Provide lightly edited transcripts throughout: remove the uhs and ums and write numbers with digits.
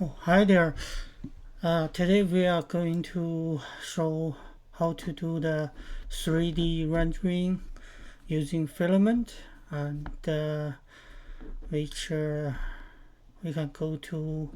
Oh, hi there. Today we are going to show how to do the 3D rendering using filament, and which we can go to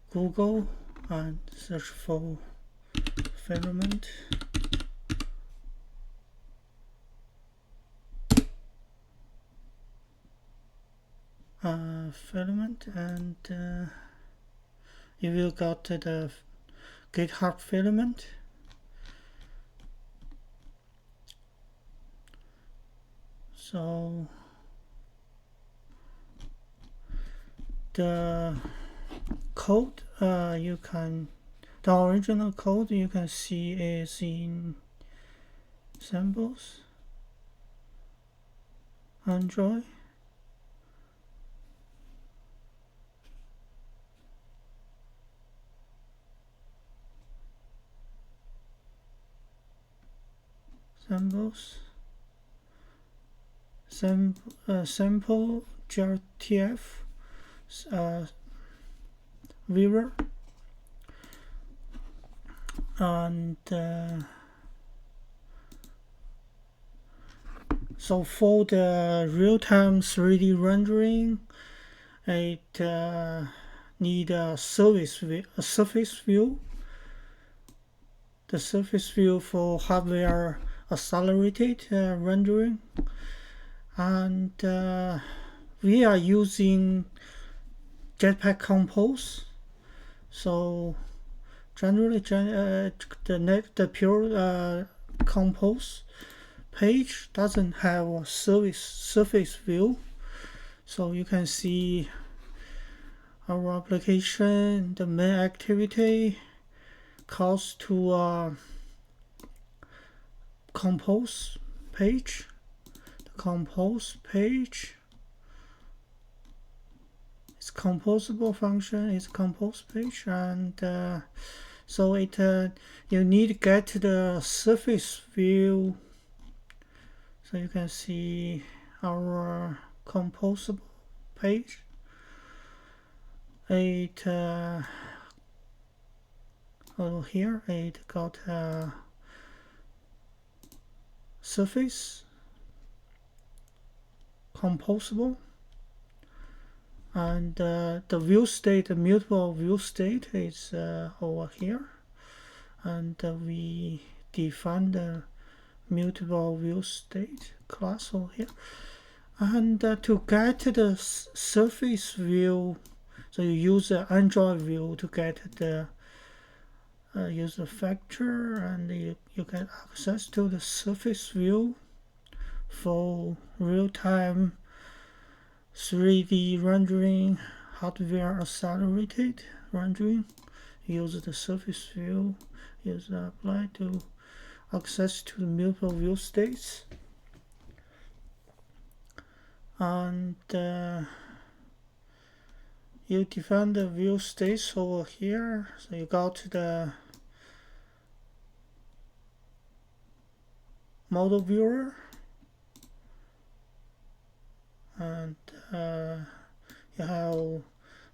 Google and search for filament. Filament, and you will got the GitHub filament. So the code the original code you can see is in samples, Android. Samples, sample gltf, viewer, and so for the real-time 3D rendering, it need a surface view. The surface view for hardware accelerated rendering, and we are using Jetpack Compose. So generally, the pure Compose page doesn't have a surface view, so you can see our application, the main activity calls to compose page. The compose page is composable function is compose page, and so it you need to get the surface view. So you can see our composable page. It here it got a surface composable, and the view state, the mutable view state, is over here, and we define the mutable view state class over here. And to get the surface view, so you use the Android view to get the user factor, and you get access to the surface view for real-time 3D rendering, hardware accelerated rendering. Use the surface view, use apply to access to the multiple view states, and you define the view states over here. So you go to the model viewer, and you have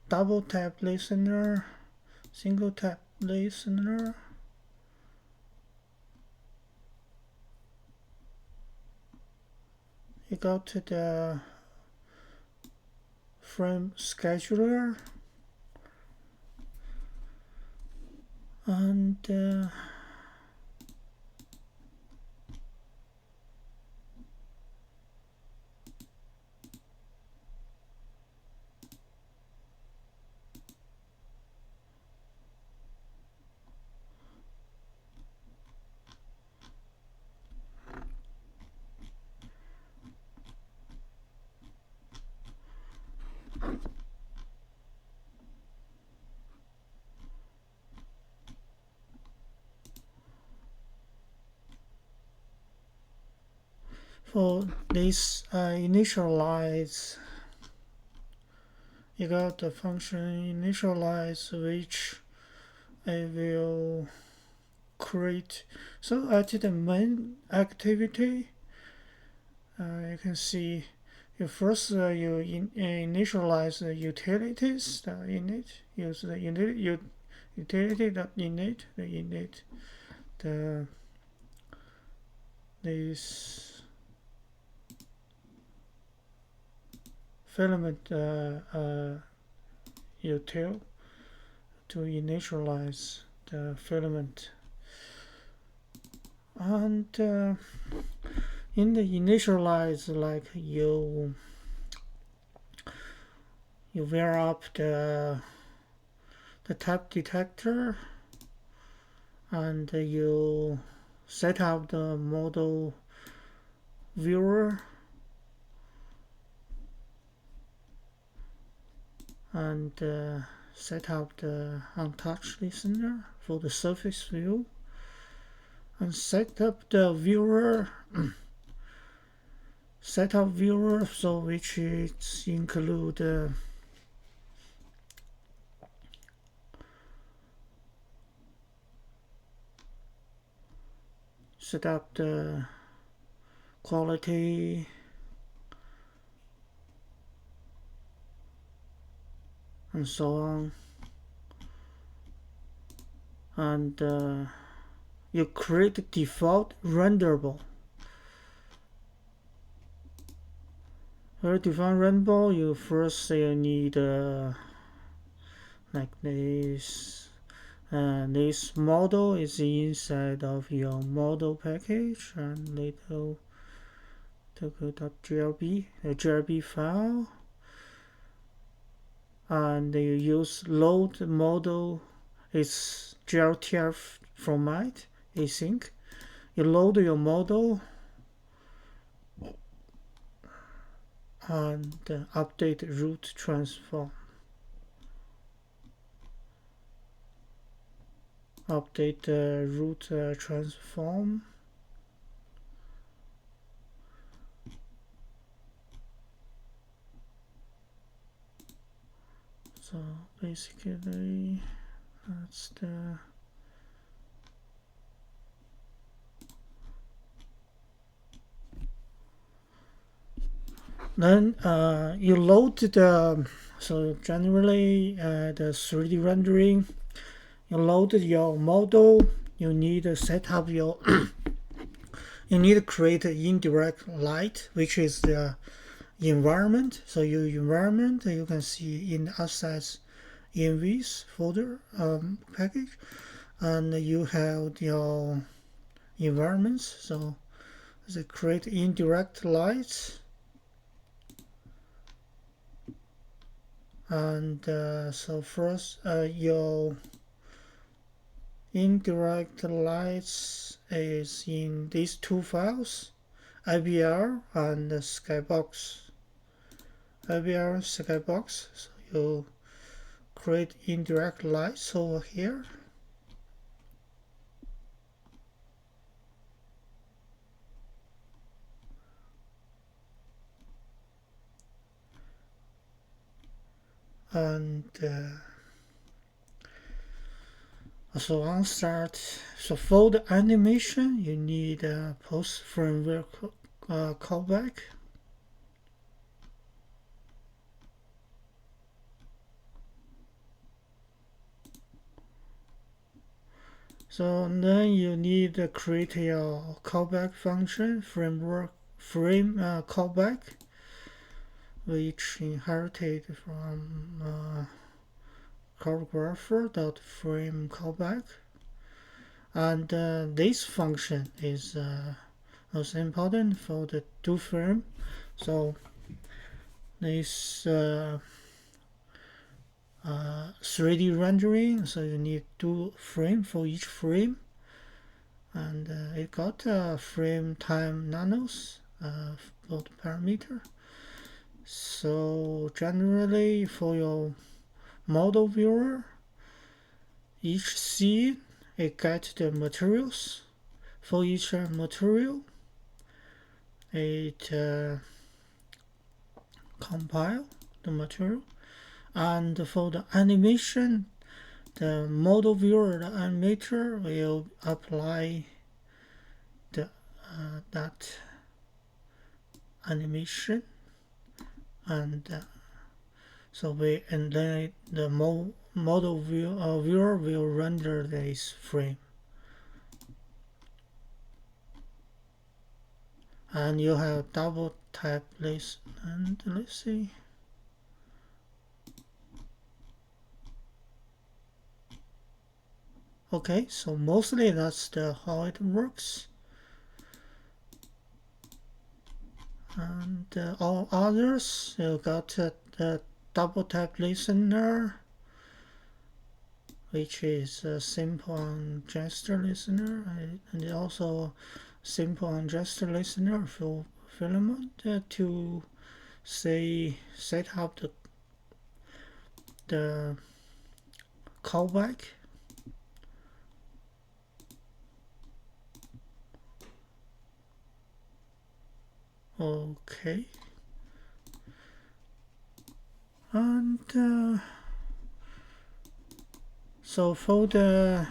double tap listener, single tap listener, you go to the frame scheduler, and for this initialize, you got the function initialize, which I will create. So at the main activity, you can see you initialize the utilities init. Use the utility.init, the init, this filament util to initialize the filament. And in the initialize, like you wire up the type detector, and you set up the model viewer, and set up the untouched listener for the surface view, and set up the viewer setup viewer, so which is include set up the quality and so on, and you create default renderable. For default renderable, you first need like this. This model is inside of your model package, and little .glb, a glb file, and you use load model. It's gltf format async. You load your model and update root transform. Update the root transform. So basically that's the then you load the, so generally the 3D rendering, you load your model, you need to set up your you need to create an indirect light, which is the environment. So your environment, you can see in assets envs folder package, and you have your environments. So they create indirect lights, and so first your indirect lights is in these two files, IBR and skybox. IBR skybox. So you create indirect lights over here, and so on start. So for the animation, you need a post framework callback. So then you need to create your callback function, frame callback, which inherited from choreographer.frame callback, and this function is most important for the do frame. So this 3D rendering, so you need 2 frame for each frame, and it got frame time nanos for the parameter. So generally for your model viewer, each scene it gets the materials. For each material, it compile the material, and for the animation, the modelViewer.animator will apply the that animation and so then the model viewer will render this frame, and you have double tap this, and let's see. Okay, so mostly that's how it works. And all others, you got the double tap listener, which is a simple and gesture listener, and also simple and gesture listener for filament to say set up the callback. Okay, and so for the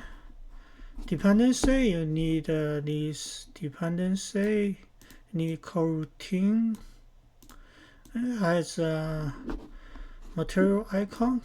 dependency, you need this dependency, you need coroutine. It has a material icon,